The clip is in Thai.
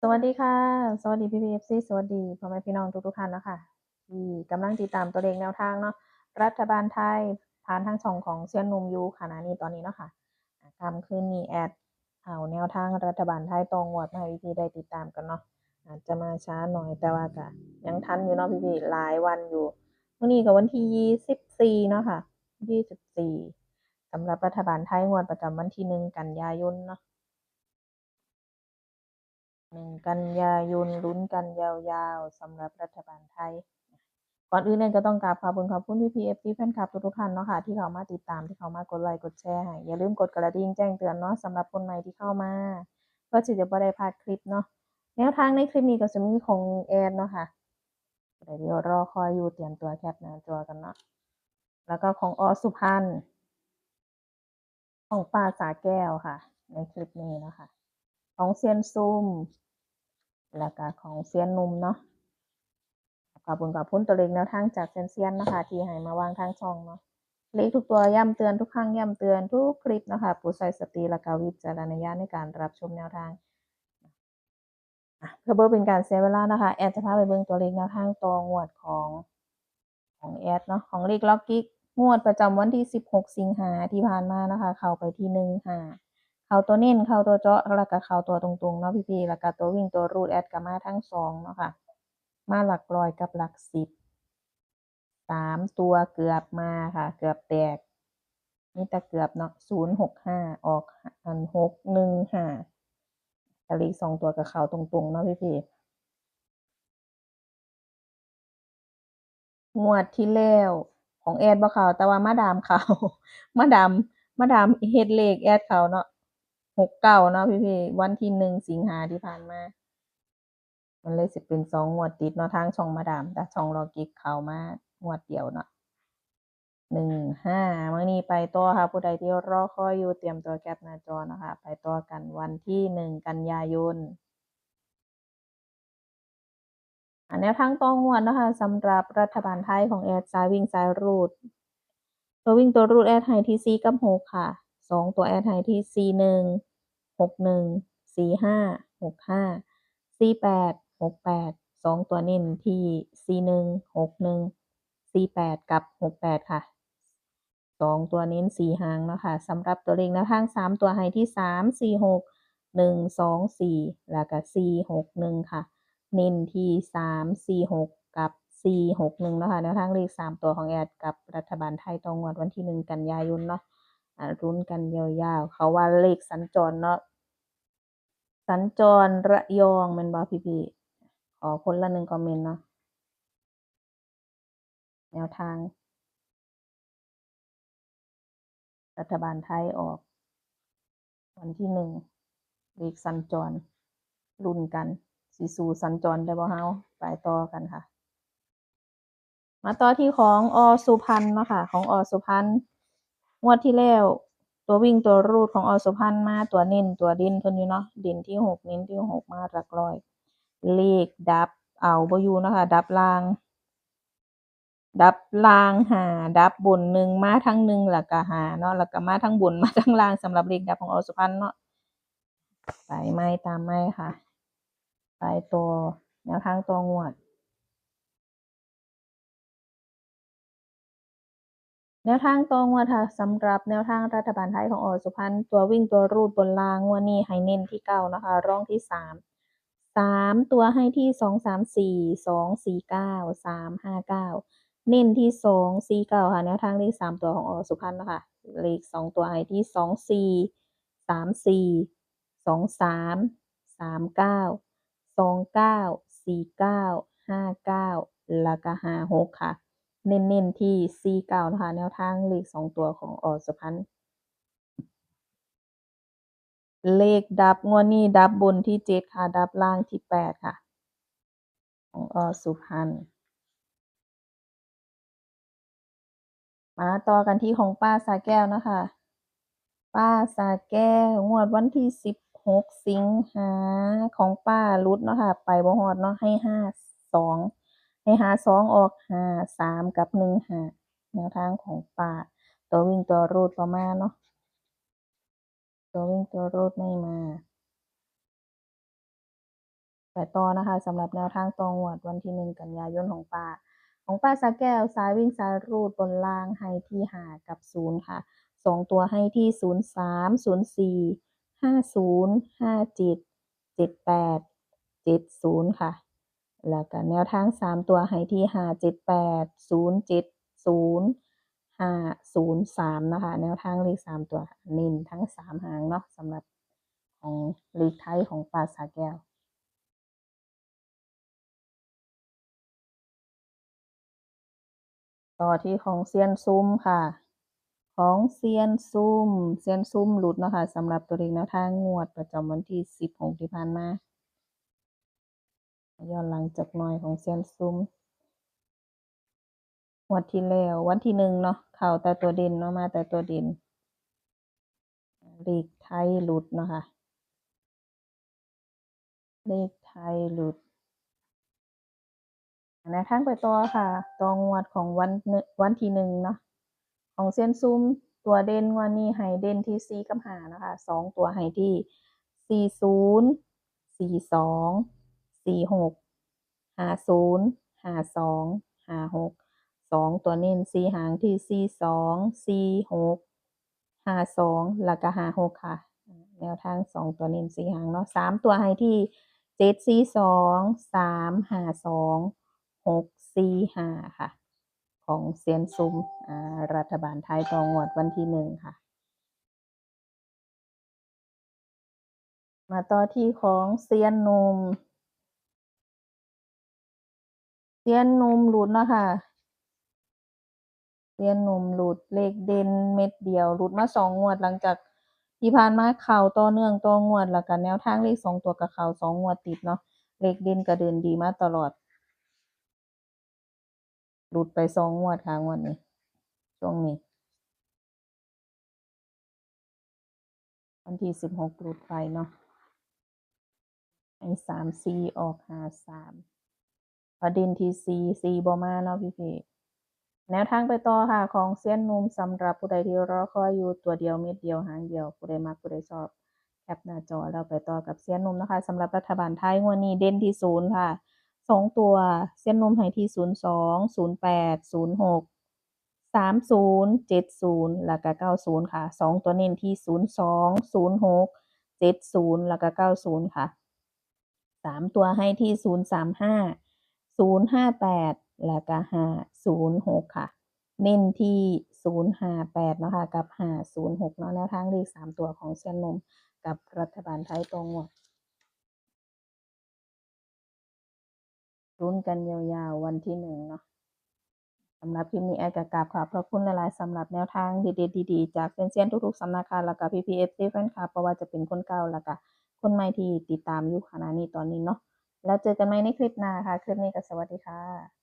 สวัสดีค่ะสวัสดีพี่พีเอฟซีสวัสดีพ่อแม่พี่น้องทุกท่านนะคะที่กำลังติดตามตัวเลขแนวทางเนาะรัฐบาลไทยผ่านทางช่องของเซียนหนุ่มยูขณะนี้ตอนนี้เนาะค่ะค่ำคืนนี้แอดเอาแนวทางรัฐบาลไทยตรงวดมาให้พี่ได้ติดตามกันเนาะอาจจะมาช้าหน่อยแต่ว่าก็ยังทันอยู่เนาะพี่หลายวันอยู่วันนี้กับวันที่24เนาะค่ะ24สำหรับรัฐบาลไทยงวดประจำวันที่1 กันยายนเนาะ 1 กันยายนลุ้นกันยาวๆสำหรับรัฐบาลไทยก่อนอื่นเนี่ยก็ต้องกราบขอบคุณพี่พีเอฟซีแฟนคลับทุกๆท่านเนาะค่ะที่เขามาติดตามที่เขามากดไลค์กดแชร์ให้อย่าลืมกดกระดิ่งแจ้งเตือนเนาะสำหรับคนใหม่ที่เข้ามาเพื่อที่จะบ่ได้พลาดคลิปเนาะแนวทางในคลิปนี้ก็จะมีของแอนเนาะค่ะเดี๋ยวรอคอยอยู่เตรียมตัวแคปหน้าจอกันเนาะแล้วก็ของอสุพรรณของป้าสาแก้วค่ะในคลิปนี้เนาะค่ะของเซียนซุ่มแล้วก็ของเซียนนุ่มเนาะ ขอบคุณตัวเลขแนวทางจากเซียนๆนะคะที่ให้มาวางทางช่องเนาะเลขทุกตัวย้ำเตือนทุกครั้งย้ำเตือนทุกคลิปนะคะโปรดใช้สติและกวิจารณญาณในการรับชมแนวทางเพื่อเบเป็นการเสียเวลานะคะแอดจะพาไปเบิ่งตัวเลขแนวทางต่องวดของแอดเนาะของเลขล็อกกิ๊กงวดประจำวันที่16สิงหาที่ผ่านมานะคะเข้าไปที่15เข้าตัวเน้นเข้าตัวเจาะแล้วก็เข้าตัวตรงๆเนาะพี่ๆแล้วก็ตัววิ่งตัวรูดแอดก็มาทั้งสองเนาะค่ะมาหลักร้อยกับหลัก103 ตัวเกือบมาค่ะเกือบแตกนี่แต่เกือบเนาะ065ออก615แต่เลข2 ตัวกับเขาตรงๆเนาะพี่งวดที่แล้วของแอดบ่เขาแต่ว่ามาดามเขามาดามเฮ็ดเลขแอดเขาเนาะ69เนาะพี่วันที่1 สิงหาที่ผ่านมามันเลยสิเป็น2 งวดติดเนาะทางช่องมาดามแต่ช่องลอกิกเขามางวดเดียวเนาะ 15มื้อนี้ไปต่อค่ะผู้ใดที่รอคอยอยู่เตรียมตัวแคปหน้าจอนะคะไปต่อกันวันที่1 กันยายนแนวทางต่องวดนะคะสำหรับรัฐบาลไทยของแอดสายวิ่งสายรูดตัววิ่งตัวรูดแอดให้ที่4กับ6ค่ะ2 ตัวแอดให้ที่41 61 45 65 48 68 2 ตัวเน้นที่41 61 48กับ68ค่ะ2 ตัวเน้น4 หางเนาะค่ะสำหรับตัวเลขแนวทาง3 ตัวให้ที่3 4 6 1 2 4แล้วก็4 6 1ค่ะเน้นที่3 4 6กับ4 6 1เนาะค่ะแนวทางเลข3 ตัวของแอดกับรัฐบาลไทยต่องวดวันที่1 กันยายนเนาะลุ้นกันยาวๆเขาว่าเลขสัญจรเนาะสัญจรระยองแม่นบ่พี่ๆขอคนละ1 คอมเมนต์เนาะแนวทางรัฐบาลไทยออกวันที่1เลขสัญจรลุ้นกันสิสู่สัญจรได้บ่เฮาไปต่อกันค่ะมาต่อที่ของอสุพรรณเนาะค่ะของอสุพรรณงวดที่แล้วตัววิ่งตัวรูดของอสุพรรณมาตัวเน้นตัวเด่นเพิ่นอยู่เนาะเด่นที่6เน้นที่6มาหลักร้อยเลขดับเอาบ่อยู่เนาะค่ะดับล่างหาดับบน1มาทั้ง1แล้วก็หาเนาะแล้วก็มาทั้งบนมาทั้งล่างสำหรับเลขดับของอสุพรรณเนาะไปไม่ตามไม่ค่ะไปตัวแนวทางตัวงวด แนวทางตรงวดค่ะสำหรับแนวทางรัฐบาลไทยของอสุพรรณตัววิ่งตัวรูดบนรางวันนี้ให้เน้นที่9นะคะร่องที่3 ตัวให้ที่2 3 4 2 4 9 3 5 9เน้นที่2 4 9ค่ะแนวทางเลข3 ตัวของอสุพรรณนะคะเลข2 ตัวให้ที่24 34 23 9 29 49 49แล้วก็56ค่ะ เน้นๆที่49นะคะแนวทางเลข2 ตัวของอสุพรรณเลขดับงวดนี้ดับบนที่7ค่ะดับล่างที่8ค่ะของอสุพรรณมาต่อกันที่ของป้าสาแก้วนะคะป้าสาแก้วงวดวันที่16สิงหาของป้ารุดเนาะค่ะไปบ่ฮอดเนาะให้52ให้52ออก53กับ15แนวทางของป้าตัววิ่งตัวรูดบ่มาเนาะตัววิ่งตัวรูดไม่มา ไปต่อนะคะสำหรับแนวทางต่องวดวันที่1 กันยายนของป้าสาแก้วสายวิ่งสายรูดบนล่างให้ที่5กับ0ค่ะ2ตัวให้ที่03 04 50 57 78 70ค่ะแล้วก็แนวทาง3ตัวให้ที่578 070 503นะคะแนวทางเลข3ตัวเน้นทั้ง3หางเนาะสำหรับของเลขไทยของป้าสาแก้ว ต่อที่ของเซียนซุ่มค่ะ ของเซียนซุ่มหลุดเนาะค่ะสำหรับตัวเลขแนวทางงวดประจำวันที่16ที่ผ่านมาย้อนหลังจากหน่อยของเซียนซุ่มงวดที่แล้ววันที่1เนาะเข้าแต่ตัวเด่นเนาะมาแต่ตัวเด่นเลขไทยหลุดเนาะค่ะเลขไทยหลุดแนวทางไปต่อค่ะต่องวดของวันที่1เนาะของเซียนซุ่มตัวเด่นงวดนี้ให้เด่นที่4กับ5นะคะ2ตัวให้ที่40 42 46 50 52 56 2ตัวเน้น4หางที่42 46 52แล้วก็56ค่ะแนวทาง2ตัวเน้น4หางเนาะ3ตัวให้ที่742 352 645ค่ะของเซียนซุมรัฐบาลไทยต่องวดวันที่1ค่ะมาต่อที่ของเซียนนุ่มหลุดเนาะค่ะเซียนนุ่มหลุดเลขเด่นเม็ดเดียวหลุดมา2งวดหลังจากที่ผ่านมาเข้าต่อเนื่องต่องวดแล้วก็แนวทางเลข2ตัวก็เข้า2งวดติดเนาะเลขเด่นก็เดินดีมาตลอดหลุดไป2งวดค่ะงวดนี้ช่วงนี้วันที่16หลุดไปเนาะให้3 4ออก53ประเด็นที่4บ่มาเนาะพี่ๆแนวทางไปต่อค่ะของเซียนนุ่มสำหรับผู้ใดที่รอคอยอยู่ตัวเดียวเม็ดเดียวหางเดียวผู้ใดมักผู้ใดชอบแคปหน้าจอแล้วไปต่อกับเซียนนุ่มนะคะสำหรับรัฐบาลไทยงวดนี้เด่นที่0ค่ะ2ตัวเซียนนุ่มให้ที่02 08 06 30 70แล้วก็90ค่ะ2ตัวเน้นที่02 06 70แล้วก็90ค่ะ3ตัวให้ที่035 058แล้วก็506ค่ะเน้นที่058เนาะค่ะกับ506เนาะแนวทางเลข3ตัวของเซียนนมกับรัฐบาลไทยตรงงวดลุ้นกันยาวๆวันที่1เนาะสำหรับคลิปนี้แอดก็กราบขอบพระคุณหลายๆสำหรับแนวทางเด็ดๆดีๆจากเซียนๆทุกๆสำนักค่ะแล้วก็พี่ FC แฟนคลับบ่ว่าจะเป็นคนเก่าแล้วก็คนใหม่ที่ติดตามอยู่ขณะนี้ตอนนี้เนาะแล้วเจอกันใหม่ในคลิปหน้าค่ะคลิปนี้ก็สวัสดีค่ะ